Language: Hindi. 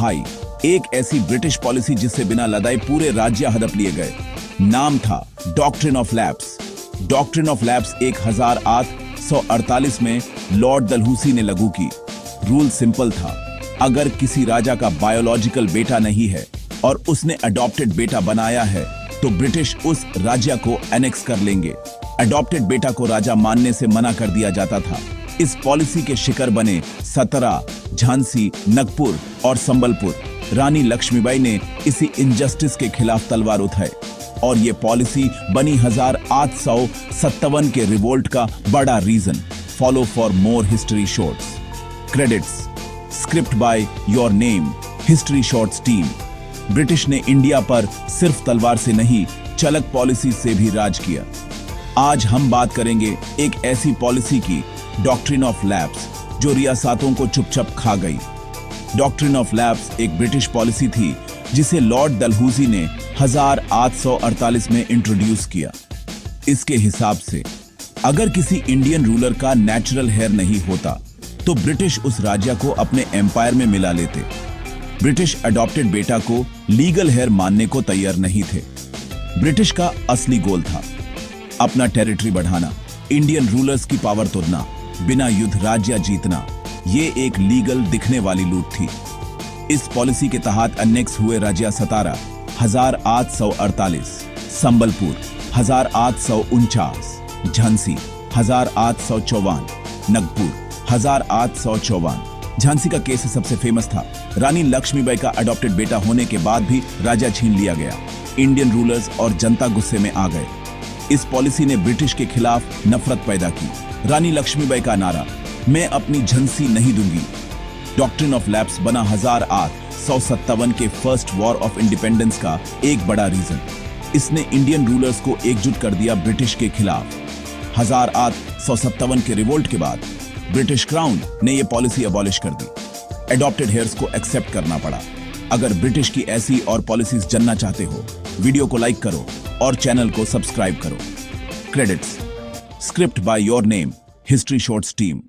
भाई, एक ऐसी ब्रिटिश पॉलिसी जिससे बिना लदाए पूरे राज्य हड़प लिए गए। नाम था doctrine of lapse. Doctrine of lapse 1848 में लॉर्ड डलहौसी ने लागू की। रूल सिंपल था, अगर किसी राजा का बायोलॉजिकल बेटा नहीं है और उसने अडॉप्टेड बेटा बनाया है तो ब्रिटिश उस राज्य को एनेक्स कर लेंगे। अडॉप्टेड बेटा को राजा मानने से मना कर दिया जाता था। इस पॉलिसी के शिकार बने सतरा, झांसी, नागपुर और संबलपुर। रानी लक्ष्मीबाई ने इसी इनजस्टिस के खिलाफ तलवार उठाई और ये पॉलिसी बनी 1857 के रिवोल्ट का बड़ा reason. Follow for more history shorts. Credits script by your name, history shorts team. British ने इंडिया पर सिर्फ तलवार से नहीं, चलक पॉलिसी से भी राज किया। आज हम बात करेंगे एक ऐसी पॉलिसी की, डॉक्ट्रिन ऑफ लैप्स, जो रियासतों को चुपचाप खा गई। डॉक्ट्रिन ऑफ लैप्स एक ब्रिटिश पॉलिसी थी जिसे लॉर्ड डलहौसी ने 1848 में इंट्रोड्यूस किया। इसके हिसाब से अगर किसी इंडियन रूलर का नेचुरल हेयर नहीं होता तो ब्रिटिश उस राज्य को अपने एम्पायर में मिला लेते। ब्रिटिश अडॉप्टेड बेटा को लीगल हेयर मानने को तैयार नहीं थे। ब्रिटिश का असली गोल था अपना टेरिटरी बढ़ाना, इंडियन रूलर्स की पावर तोड़ना, बिना युद्ध राज्य जीतना। ये एक लीगल दिखने वाली लूट थी। इस पॉलिसी के तहत अनेक्स हुए राज्य सतारा 1848, संबलपुर 1849, झांसी 1854, नागपुर 1854। झांसी का केस सबसे फेमस था। रानी लक्ष्मीबाई का अडॉप्टेड बेटा होने के बाद भी राज्य छीन लिया गया। इंडियन रूलर्स और जनता गुस्से में आ गए। इस पॉलिसी ने ब्रिटिश के खिलाफ नफरत पैदा की। रानी लक्ष्मीबाई का नारा, मैं अपनी झांसी नहीं दूंगी। डॉक्ट्रिन ऑफ लैप्स बना 1857 के फर्स्ट वॉर ऑफ इंडिपेंडेंस का एक बड़ा रीजन। इसने इंडियन रूलर्स को एकजुट कर दिया ब्रिटिश के खिलाफ। 1857 के रिवोल्ट के बाद ब्रिटिश क्राउन ने यह पॉलिसी अबॉलिश कर दी। एडॉप्टेड हेयर्स को एक्सेप्ट करना पड़ा। अगर ब्रिटिश की ऐसी और पॉलिसीज जानना चाहते हो, वीडियो को लाइक करो और चैनल को सब्सक्राइब करो। Credits script by your name, history shorts team.